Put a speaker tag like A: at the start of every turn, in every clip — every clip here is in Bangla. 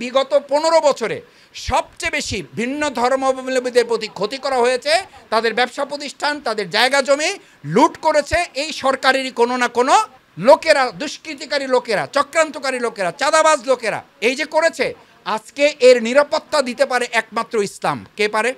A: বিগত 15 বছরে সবচেয়ে বেশি ভিন্ন ধর্মাবলম্বীদের প্রতি ক্ষতি করা হয়েছে, তাদের ব্যবসা প্রতিষ্ঠান, তাদের জায়গা জমি লুট করেছে এই সরকারেরই কোনো না কোনো লোকেরা, দুষ্কৃতিকারী লোকেরা, চক্রান্তকারী লোকেরা, চাঁদাবাজ লোকেরা এই যে করেছে। আজকে এর নিরাপত্তা দিতে পারে একমাত্র ইসলাম। কে পারে?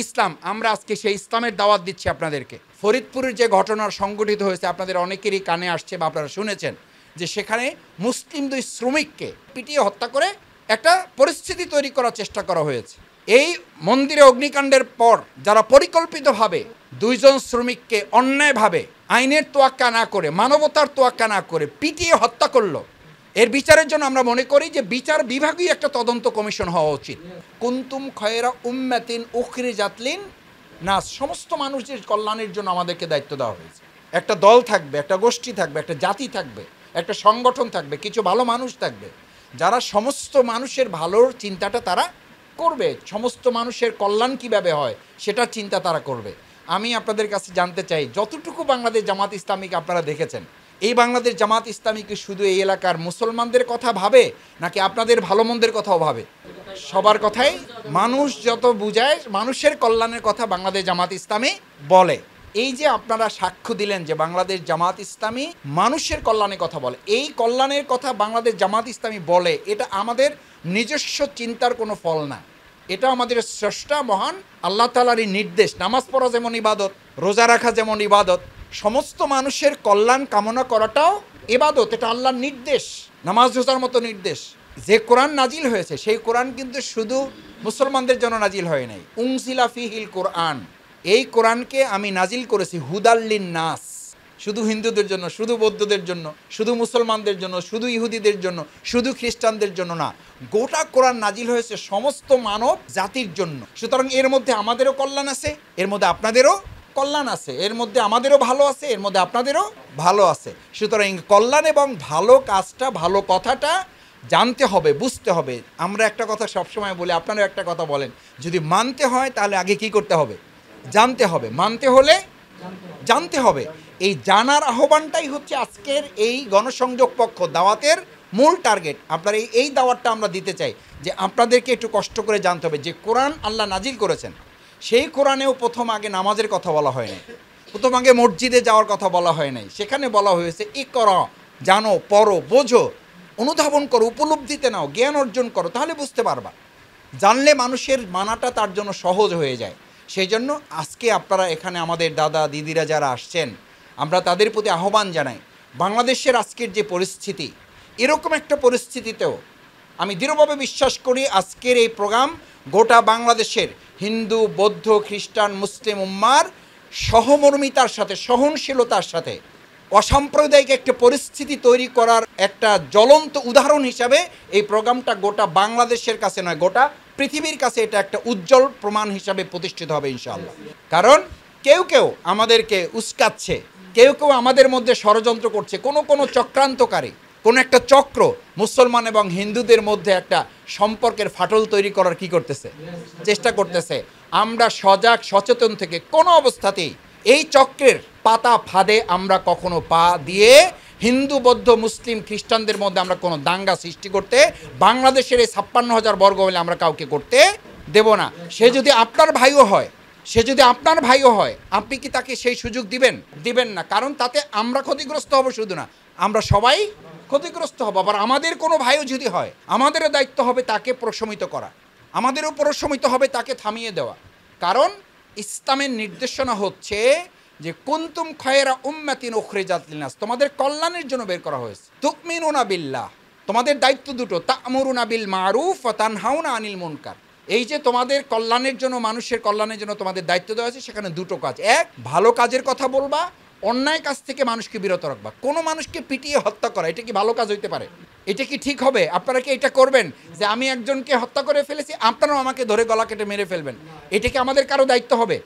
A: ইসলাম। আমরা আজকে সেই ইসলামের দাওয়াত দিচ্ছি আপনাদেরকে। ফরিদপুরের যে ঘটনা সংঘটিত হয়েছে আপনাদের অনেকেরই কানে আসছে বা আপনারা শুনেছেন, যে সেখানে মুসলিম 2 শ্রমিককে পিটিয়ে হত্যা করে একটা পরিস্থিতি তৈরি করার চেষ্টা করা হয়েছে। এই মন্দিরে অগ্নিকাণ্ডের পর যারা পরিকল্পিতভাবে 2 জন শ্রমিককে অন্যায়ভাবে আইনের তোয়াক্কা না করে, মানবতার তোয়াক্কা না করে পিটিয়ে হত্যা করলো, এর বিচারের জন্য আমরা মনে করি যে বিচার বিভাগীয় একটা তদন্ত কমিশন হওয়া উচিত। কুনতুম খয়রা উম্মাতিন উখরিজাত লিন-নাস, সমস্ত মানুষের কল্যাণের জন্য আমাদেরকে দায়িত্ব দেওয়া হয়েছে। একটা দল থাকবে, একটা গোষ্ঠী থাকবে, একটা জাতি থাকবে, একটা সংগঠন থাকবে, কিছু ভালো মানুষ থাকবে যারা সমস্ত মানুষের ভালোর চিন্তাটা তারা করবে, সমস্ত মানুষের কল্যাণ কীভাবে হয় সেটার চিন্তা তারা করবে। আমি আপনাদের কাছে জানতে চাই, যতটুকু বাংলাদেশ জামাত ইসলামীকে আপনারা দেখেছেন, এই বাংলাদেশ জামাত ইসলামী কি শুধু এই এলাকার মুসলমানদের কথা ভাবে নাকি আপনাদের ভালো মন্দের কথাও ভাবে? সবার কথাই, মানুষ যত বুঝায় মানুষের কল্যাণের কথা বাংলাদেশ জামাত ইসলামী বলে। এই যে আপনারা সাক্ষ্য দিলেন যে বাংলাদেশ জামাত ইসলামী মানুষের কল্যাণের কথা বলে, এই কল্যাণের কথা বাংলাদেশ জামাত ইসলামী বলে, এটা আমাদের নিজস্ব চিন্তার কোনো ফল না, এটা আমাদের স্রষ্টা মহান আল্লাহ তাআলারই নির্দেশ। নামাজ পড়া যেমন ইবাদত, রোজা রাখা যেমন ইবাদত, সমস্ত মানুষের কল্যাণ কামনা করাটাও ইবাদত, এটা আল্লাহর নির্দেশ, নামাজ রোজার মতো নির্দেশ। যে কোরআন নাজিল হয়েছে সেই কোরআন কিন্তু শুধু মুসলমানদের জন্য নাজিল হয় নাই। উনজিলা ফিহিল কোরআন, এই কোরআনকে আমি নাজিল করেছি হুদাল্লিন নাস, শুধু হিন্দুদের জন্য, শুধু বৌদ্ধদের জন্য, শুধু মুসলমানদের জন্য, শুধু ইহুদিদের জন্য, শুধু খ্রিস্টানদের জন্য না, গোটা কোরআন নাজিল হয়েছে সমস্ত মানব জাতির জন্য। সুতরাং এর মধ্যে আমাদেরও কল্যাণ আছে, এর মধ্যে আপনাদেরও কল্যাণ আছে, এর মধ্যে আমাদেরও ভালো আছে, এর মধ্যে আপনাদেরও ভালো আছে। সুতরাং কল্যাণ এবং ভালো কাজটা, ভালো কথাটা জানতে হবে, বুঝতে হবে। আমরা একটা কথা সবসময় বলি, আপনারাও একটা কথা বলেন, যদি মানতে হয় তাহলে আগে কি করতে হবে? জানতে হবে। মানতে হলে জানতে হবে। এই জানার আহ্বানটাই হচ্ছে আজকের এই গণসংযোগ পক্ষ দাওয়াতের মূল টার্গেট। আপনার এই দাওয়াতটা আমরা দিতে চাই যে আপনাদেরকে একটু কষ্ট করে জানতে হবে যে কোরআন আল্লাহ নাজিল করেছেন, সেই কোরআনেও প্রথম আগে নামাজের কথা বলা হয় নাই, প্রথম আগে মসজিদে যাওয়ার কথা বলা হয় নাই। সেখানে বলা হয়েছে ইকরা, জানো, পড়ো, বোঝো, অনুধাবন করো, উপলব্ধিতে নাও, জ্ঞান অর্জন করো, তাহলে বুঝতে পারবা। জানলে মানুষের মানাটা তার জন্য সহজ হয়ে যায়। সেই জন্য আজকে আপনারা এখানে আমাদের দাদা দিদিরা যারা আসছেন, আমরা তাদের প্রতি আহ্বান জানাই, বাংলাদেশের আজকের যে পরিস্থিতি, এরকম একটা পরিস্থিতিতেও আমি দৃঢ়ভাবে বিশ্বাস করি আজকের এই প্রোগ্রাম গোটা বাংলাদেশের হিন্দু, বৌদ্ধ, খ্রিস্টান, মুসলিম উম্মার সহমর্মিতার সাথে, সহনশীলতার সাথে অসাম্প্রদায়িক একটা পরিস্থিতি তৈরি করার একটা জ্বলন্ত উদাহরণ হিসাবে এই প্রোগ্রামটা গোটা বাংলাদেশের কাছে নয়, গোটা পৃথিবীর কাছে এটা একটা উজ্জ্বল প্রমাণ হিসাবে প্রতিষ্ঠিত হবে ইনশাআল্লাহ। কারণ কেউ কেউ আমাদেরকে উস্কাচ্ছে, কেউ কেউ আমাদের মধ্যে ষড়যন্ত্র করছে, কোনো চক্রান্তকারী, কোনো একটা চক্র মুসলমান এবং হিন্দুদের মধ্যে একটা সম্পর্কের ফাটল তৈরি করার কি করতেছে? চেষ্টা করতেছে। আমরা সজাগ সচেতন থেকে কোনো অবস্থাতেই এই চক্রের পাতা ফাঁদে আমরা কখনো পা দিয়ে হিন্দু, বৌদ্ধ, মুসলিম, খ্রিস্টানদের মধ্যে আমরা কোনো দাঙ্গা সৃষ্টি করতে, বাংলাদেশের এই 56,000 বর্গ হলে আমরা কাউকে করতে দেব না। সে যদি আপনার ভাইও হয়, আপনি কি তাকে সেই সুযোগ দিবেন না? কারণ তাতে আমরা ক্ষতিগ্রস্ত হব শুধু না, আমরা সবাই ক্ষতিগ্রস্ত হব। আবার আমাদের কোনো ভাইও যদি হয়, আমাদেরও দায়িত্ব হবে তাকে প্রশমিত করা, আমাদেরও প্রশমিত হবে তাকে থামিয়ে দেওয়া। কারণ ইসলামের নির্দেশনা হচ্ছে যে কুনতুম খয়রা উম্মাতিন উখরিজাত লিন-নাস, তোমাদের কল্যাণের জন্য বের করা হয়েছে। তুমিনুনা বিল্লাহ, তোমাদের দায়িত্ব দুটো, তা'মুরুনা বিল মারুফ ওয়া তানহাউনা আনিল মুনকার। এই যে তোমাদের কল্যাণের জন্য, মানুষের কল্যাণের জন্য তোমাদের দায়িত্ব দেওয়া আছে, সেখানে দুটো কাজ। এক, ভালো কাজের কথা বলবা, অন্যায় কাজ থেকে মানুষকে বিরত রাখবা। কোনো মানুষকে পিটিয়ে হত্যা করা, এটা কি ভালো কাজ হইতে পারে? এটা কি ঠিক হবে? আপনারা কি এটা করবেন যে আমি একজনকে হত্যা করে ফেলেছি, আপনারাও আমাকে ধরে গলা কেটে মেরে ফেলবেন? এটা কি আমাদের কারো দায়িত্ব হবে?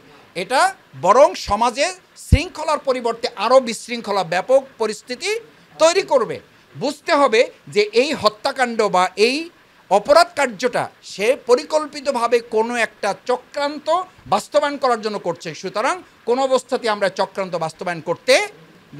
A: এটা বরং সমাজে শৃঙ্খলার পরিবর্তে আরও বিশৃঙ্খলা, ব্যাপক পরিস্থিতি তৈরি করবে। বুঝতে হবে যে এই হত্যাকাণ্ড বা এই অপরাধ কার্যটা সে পরিকল্পিতভাবে কোনো একটা চক্রান্ত বাস্তবায়ন করার জন্য করছে। সুতরাং কোনো অবস্থাতে আমরা চক্রান্ত বাস্তবায়ন করতে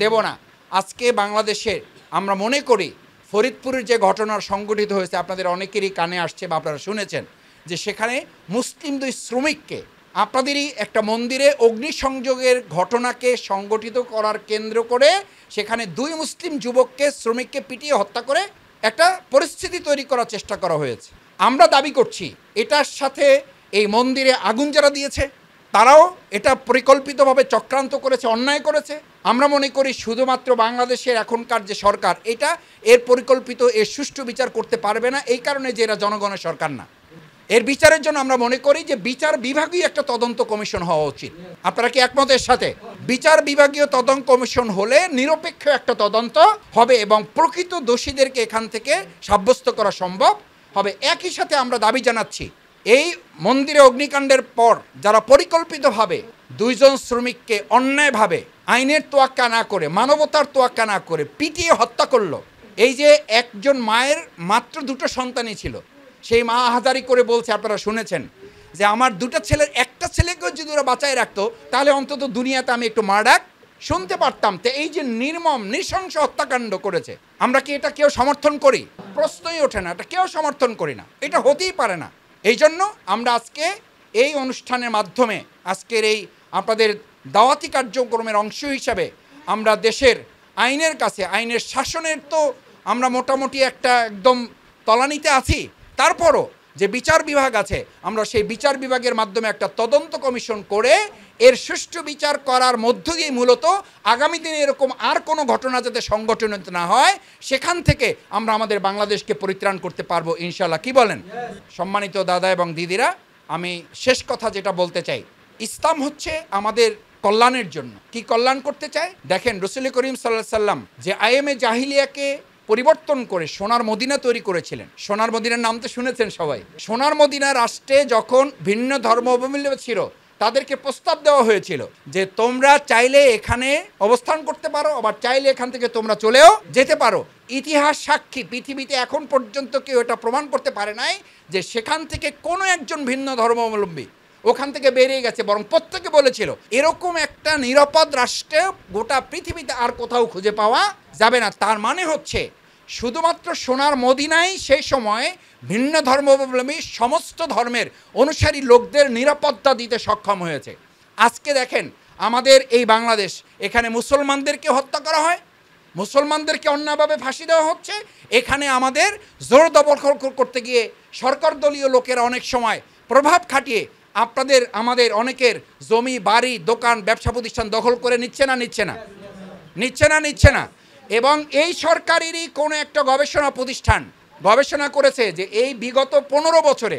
A: দেব না। আজকে বাংলাদেশে আমরা মনে করি ফরিদপুরের যে ঘটনা সংঘটিত হয়েছে আপনাদের অনেকেরই কানে আসছে বা আপনারা শুনেছেন যে সেখানে মুসলিম 2 শ্রমিককে আপনাদেরই একটা মন্দিরে অগ্নিসংযোগের ঘটনাকে সংগঠিত করার কেন্দ্র করে সেখানে 2 মুসলিম যুবককে শ্রমিককে পিটিয়ে হত্যা করে একটা পরিস্থিতি তৈরি করার চেষ্টা করা হয়েছে। আমরা দাবি করছি এটার সাথে এই মন্দিরে আগুন যারা দিয়েছে তারাও এটা পরিকল্পিতভাবে চক্রান্ত করেছে, অন্যায় করেছে। আমরা মনে করি শুধুমাত্র বাংলাদেশের এখনকার যে সরকার এটা এর পরিকল্পিত এর সুষ্ঠু বিচার করতে পারবে না, এই কারণে যে এরা জনগণের সরকার না। এর বিচারের জন্য আমরা মনে করি যে বিচার বিভাগীয় একটা তদন্ত কমিশন হওয়া উচিত। আপনারা কি একমত এর সাথে? বিচার বিভাগীয় তদন্ত কমিশন হলে নিরপেক্ষ একটা তদন্ত হবে এবং প্রকৃত দোষীদেরকে এখান থেকে সাব্যস্ত করা সম্ভব হবে। একই সাথে আমরা দাবি জানাচ্ছি এই মন্দিরে অগ্নিকাণ্ডের পর যারা পরিকল্পিতভাবে 2 জন শ্রমিককে অন্যায়ভাবে আইনের তোয়াক্কা না করে, মানবতার তোয়াক্কা না করে পিটিয়ে হত্যা করলো, এই যে একজন মায়ের মাত্র 2টো সন্তানই ছিল, সেই মা আহাজারি করে বলছে, আপনারা শুনেছেন যে আমার 2টা ছেলের একটা ছেলেকেও যদি ওরা বাঁচায় রাখতো তাহলে অন্তত দুনিয়াতে আমি একটু মা ডাক শুনতে পারতাম। তো এই যে নির্মম নৃশংস হত্যাকাণ্ড করেছে, আমরা কি এটা কেউ সমর্থন করি? প্রশ্নই ওঠে না, এটা কেউ সমর্থন করি না, এটা হতেই পারে না। এই জন্য আমরা আজকে এই অনুষ্ঠানের মাধ্যমে আজকের এই আপনাদের দাওয়াতি কার্যক্রমের অংশ হিসাবে আমরা দেশের আইনের কাছে, আইনের শাসনের তো আমরা মোটামুটি একটা একদম তলানিতে আছি, তারপরও যে বিচার বিভাগ আছে আমরা সেই বিচার বিভাগের মাধ্যমে একটা তদন্ত কমিশন করে এর সুষ্ঠু বিচার করার মধ্য দিয়ে মূলত আগামী দিনে এরকম আর কোনো ঘটনা যাতে সংগঠিত না হয় সেখান থেকে আমরা আমাদের বাংলাদেশকে পরিত্রাণ করতে পারবো ইনশাল্লাহ। কি বলেন? সম্মানিত দাদা এবং দিদিরা, আমি শেষ কথা যেটা বলতে চাই, ইসলাম হচ্ছে আমাদের কল্যাণের জন্য। কি কল্যাণ করতে চায়? দেখেন, রাসূল করিম সাল্লাল্লাহু আলাইহি সাল্লাম যে আইএমএ জাহিলিয়াকে পরিবর্তন করে সোনার মদিনা তৈরি করেছিলেন। সোনার মদিনার নাম তো শুনেছেন সবাই। সোনার মদিনা রাষ্ট্রে যখন ভিন্ন ধর্মাবলম্বী ছিল তাদেরকে প্রস্তাব দেওয়া হয়েছিল যে তোমরা চাইলে এখানে অবস্থান করতে পারো, আবার চাইলে এখান থেকে তোমরা চলেও যেতে পারো। ইতিহাস সাক্ষী, পৃথিবীতে এখন পর্যন্ত কেউ এটা প্রমাণ করতে পারে নাই যে সেখান থেকে কোনো একজন ভিন্ন ধর্মাবলম্বী ওখান থেকে বেরিয়ে গেছে, বরং প্রত্যেকে বলেছিল এরকম একটা নিরাপদ রাষ্ট্রে গোটা পৃথিবীতে আর কোথাও খুঁজে পাওয়া যাবে না। তার মানে হচ্ছে শুধুমাত্র সোনার মদিনাই সেই সময় ভিন্ন ধর্মাবলম্বী সমস্ত ধর্মের অনুসারী লোকদের নিরাপত্তা দিতে সক্ষম হয়েছে। আজকে দেখেন আমাদের এই বাংলাদেশ, এখানে মুসলমানদেরকে হত্যা করা হয়, মুসলমানদেরকে অন্যায়ভাবে ফাঁসি দেওয়া হচ্ছে। এখানে আমাদের জোর দখল করতে গিয়ে সরকার দলীয় লোকেরা অনেক সময় প্রভাব খাটিয়ে আমাদের অনেকের জমি, বাড়ি, দোকান, ব্যবসা প্রতিষ্ঠান দখল করে নিচ্ছে না। এবং এই সরকারেরই কোনো একটা গবেষণা প্রতিষ্ঠান গবেষণা করেছে যে এই বিগত 15 বছরে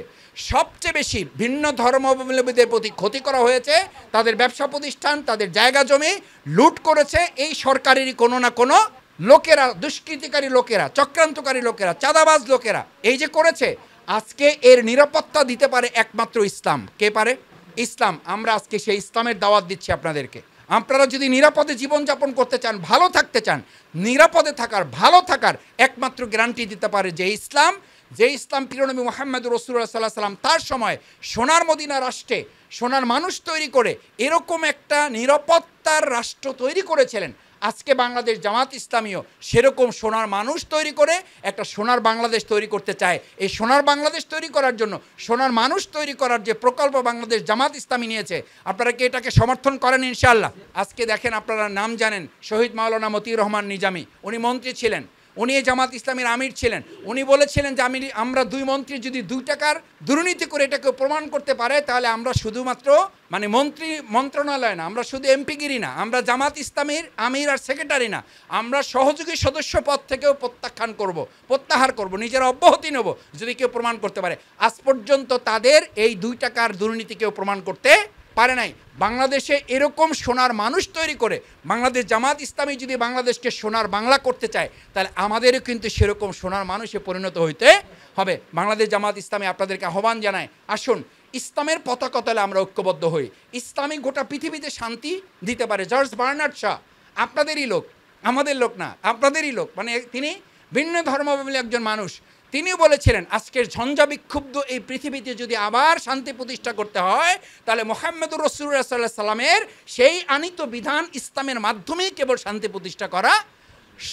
A: সবচেয়ে বেশি ভিন্ন ধর্মাবলম্বীদের প্রতি ক্ষতি করা হয়েছে, তাদের ব্যবসা প্রতিষ্ঠান, তাদের জায়গা জমি লুট করেছে এই সরকারেরই কোনো না কোনো লোকেরা, দুষ্কৃতিকারী লোকেরা, চক্রান্তকারী লোকেরা, চাঁদাবাজ লোকেরা এই যে করেছে। আজকে এর নিরাপত্তা দিতে পারে একমাত্র ইসলাম। কে পারে? ইসলাম। আমরা আজকে সেই ইসলামের দাওয়াত দিচ্ছি আপনাদেরকে। আপনারা যদি নিরাপদে জীবনযাপন করতে চান, ভালো থাকতে চান, নিরাপদে থাকার, ভালো থাকার একমাত্র গ্যারান্টি দিতে পারে যে ইসলাম প্রিয়নবী মুহাম্মদুর রাসূলুল্লাহ সাল্লাল্লাহু আলাইহি ওয়াসাল্লাম তার সময় সোনার মদিনা রাষ্ট্রে সোনার মানুষ তৈরি করে এরকম একটা নিরাপত্তার রাষ্ট্র তৈরি করেছিলেন। আজকে বাংলাদেশ জামাত ইসলামীও সেরকম সোনার মানুষ তৈরি করে একটা সোনার বাংলাদেশ তৈরি করতে চায়। এই সোনার বাংলাদেশ তৈরি করার জন্য সোনার মানুষ তৈরি করার যে প্রকল্প বাংলাদেশ জামাত ইসলামী নিয়েছে, আপনারা কি এটাকে সমর্থন করেন ইনশাআল্লাহ? আজকে দেখেন, আপনারা নাম জানেন শহীদ মাওলানা মতিউর রহমান নিজামী, উনি মন্ত্রী ছিলেন, উনি জামাত ইসলামীর আমির ছিলেন। উনি বলেছিলেন যে আমরা 2 মন্ত্রী যদি 2 টাকার দুর্নীতি করে এটাকে প্রমাণ করতে পারে তাহলে আমরা শুধুমাত্র মন্ত্রণালয় না, আমরা শুধু এমপিগিরি না, আমরা জামাত ইসলামীর আমির আর সেক্রেটারি না, আমরা সহযোগী সদস্য পদ থেকেও প্রত্যাহার করব, নিজেরা অব্যাহতি নেব যদি কেউ প্রমাণ করতে পারে। আজ পর্যন্ত তাদের এই 2 টাকার দুর্নীতি কেউ প্রমাণ করতে পারে নাই। বাংলাদেশে এরকম সোনার মানুষ তৈরি করে বাংলাদেশ জামাত ইসলামী যদি বাংলাদেশকে সোনার বাংলা করতে চায় তাহলে আমাদেরও কিন্তু সেরকম সোনার মানুষে পরিণত হইতে হবে। বাংলাদেশ জামাত ইসলামী আপনাদেরকে আহ্বান জানায়, আসুন ইসলামের পতাকা তলে আমরা ঐক্যবদ্ধ হই। ইসলামী গোটা পৃথিবীতে শান্তি দিতে পারে। জর্জ বার্নার্ড শা আপনাদেরই লোক, আমাদের লোক না, আপনাদেরই লোক, মানে তিনি ভিন্ন ধর্মাবলম্বী একজন মানুষ। তিনিও বলেছিলেন আজকের ঝঞ্ঝা বিক্ষুব্ধ এই পৃথিবীতে যদি আবার শান্তি প্রতিষ্ঠা করতে হয় তাহলে মুহাম্মদুর রাসূলুল্লাহ সাল্লাল্লাহু আলাইহি ওয়াসাল্লামের সেই আনিত বিধান ইসলামের মাধ্যমেই কেবল শান্তি প্রতিষ্ঠা করা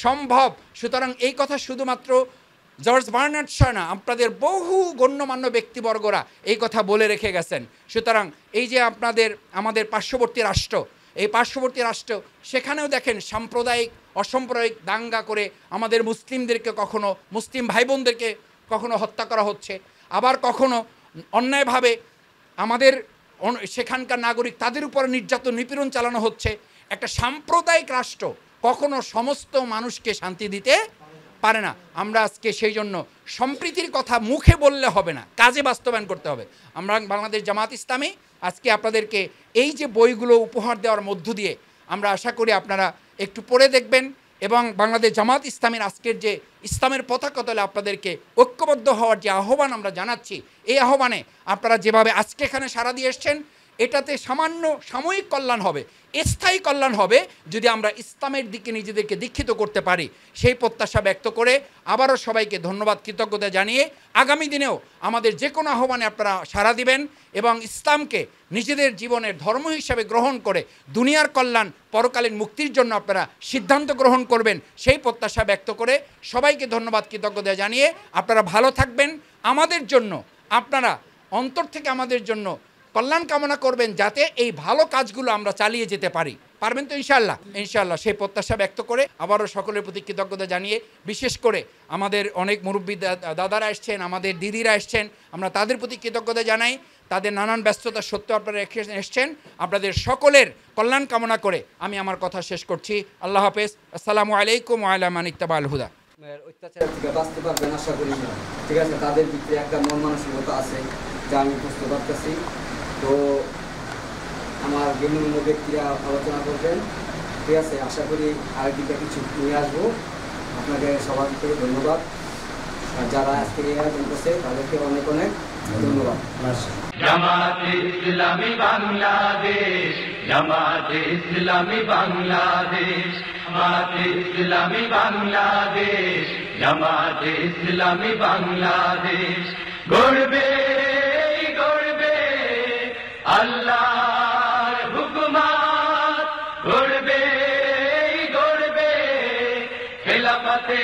A: সম্ভব। সুতরাং এই কথা শুধুমাত্র জর্জ বার্নার্ড শ না, আপনাদের বহু গণ্যমান্য ব্যক্তিবর্গরা এই কথা বলে রেখে গেছেন। সুতরাং এই যে আমাদের পার্শ্ববর্তী রাষ্ট্র, এই পার্শ্ববর্তী রাষ্ট্র সেখানেও দেখেন সাম্প্রদায়িক অসাম্প্রদায়িক দাঙ্গা করে আমাদের মুসলিমদেরকে কখনো, মুসলিম ভাই বোনদেরকে কখনো হত্যা করা হচ্ছে, আবার কখনো অন্যায়ভাবে আমাদের সেখানকার নাগরিক তাদের উপর নির্যাতন নিপীড়ন চালানো হচ্ছে। একটা সাম্প্রদায়িক রাষ্ট্র কখনো সমস্ত মানুষকে শান্তি দিতে পারে না। আমরা আজকে সেই জন্য সম্প্রীতির কথা মুখে বললে হবে না, কাজে বাস্তবায়ন করতে হবে। আমরা বাংলাদেশ জামাত ইসলামী আজকে আপনাদেরকে এই যে বইগুলো উপহার দেওয়ার মধ্য দিয়ে আমরা আশা করি আপনারা একটু পড়ে দেখবেন, এবং বাংলাদেশ জামাত ইসলামীর আজকের যে ইসলামের পতাকা তলে আপনাদেরকে ঐক্যবদ্ধ হওয়ার যে আহ্বান আমরা জানাচ্ছি, এই আহ্বানে আপনারা যেভাবে আজকে এখানে সাড়া দিয়ে এসছেন, এটাতে সামান্য সাময়িক কল্যাণ হবে, স্থায়ী কল্যাণ হবে যদি আমরা ইসলামের দিকে নিজেদেরকে দীক্ষিত করতে পারি। সেই প্রত্যাশা ব্যক্ত করে আবারও সবাইকে ধন্যবাদ, কৃতজ্ঞতা জানিয়ে আগামী দিনেও আমাদের যে কোনো আহ্বানে আপনারা সাড়া দিবেন এবং ইসলামকে নিজেদের জীবনের ধর্ম হিসাবে গ্রহণ করে দুনিয়ার কল্যাণ, পরকালীন মুক্তির জন্য আপনারা সিদ্ধান্ত গ্রহণ করবেন, সেই প্রত্যাশা ব্যক্ত করে সবাইকে ধন্যবাদ, কৃতজ্ঞতা জানিয়ে আপনারা ভালো থাকবেন। আমাদের জন্য আপনারা অন্তর থেকে আমাদের জন্য কল্যাণ কামনা করবেন, যাতে এই ভালো কাজগুলো আমরা চালিয়ে যেতে পারি। পারবেন তো ইনশাআল্লাহ? ইনশাআল্লাহ সেই প্রত্যাশা ব্যক্ত করে আবারও সকলের প্রতি কৃতজ্ঞতা জানিয়ে, বিশেষ করে আমাদের অনেক মুরব্বী দাদারা এসছেন, আমাদের দিদিরা এসছেন, আমরা তাদের প্রতি কৃতজ্ঞতা জানাই। তাদের নানান ব্যস্ততা সত্ত্বেও আপনারা এসছেন। আপনাদের সকলের কল্যাণ কামনা করে আমি আমার কথা শেষ করছি। আল্লাহ হাফেজ। আসসালামু আলাইকুম ওয়া আলা মান ইত্তাবাআল হুদা।
B: অত্যাচার থেকে বাঁচতে পারবেন আশা করি, ঠিক আছে? তাদের ভিতরে একটা মন মানসিকতা আছে যা আমি বুঝতে পারতেছি। তো আমার গণ্যমান্য ব্যক্তিরা আলোচনা করবেন, ঠিক আছে? আশা করি আরেকদিকে কিছু নিয়ে আসবো। আপনাকে সবার থেকে ধন্যবাদ, আর যারা আজকে এই আয়োজন করছে তাদেরকে অনেক অনেক ধন্যবাদ।
C: জামাতে ইসলামী বাংলাদেশ, জামাতে ইসলামী বাংলাদেশ, জামাতে ইসলামী বাংলাদেশ, জামাতে ইসলামী বাংলাদেশ। গড়বে গড়বে আল্লাহর হুকুমত, গড়বে গড়বে খেলাফতে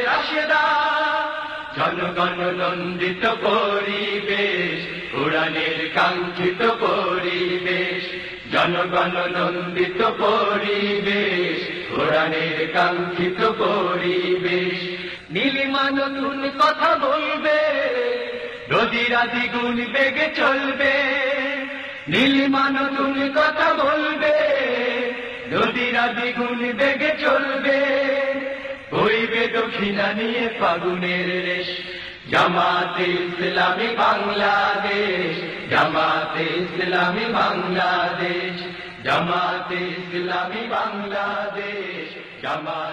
C: রাশেদা। জনগণ নন্দিত পরিবেশ, কোরআনের কাঙ্ক্ষিত পরিবেশ। জনগণ নন্দিত পরিবেশ, কোরআনের কাঙ্ক্ষিত পরিবেশ। নীলিমা নতুন কথা বলবে, নদীরা দ্বিগুণ বেগে চলবে। নীলিমা নতুন কথা বলবে, নদীরা দ্বিগুণ বেগে চলবে। বইবে দক্ষিণা নিয়ে ফাগুনের রেশ। জামাতে ইসলামী বাংলাদেশ, জামাতে ইসলামী বাংলাদেশ, জামাতে ইসলামী বাংলাদেশ, জামাত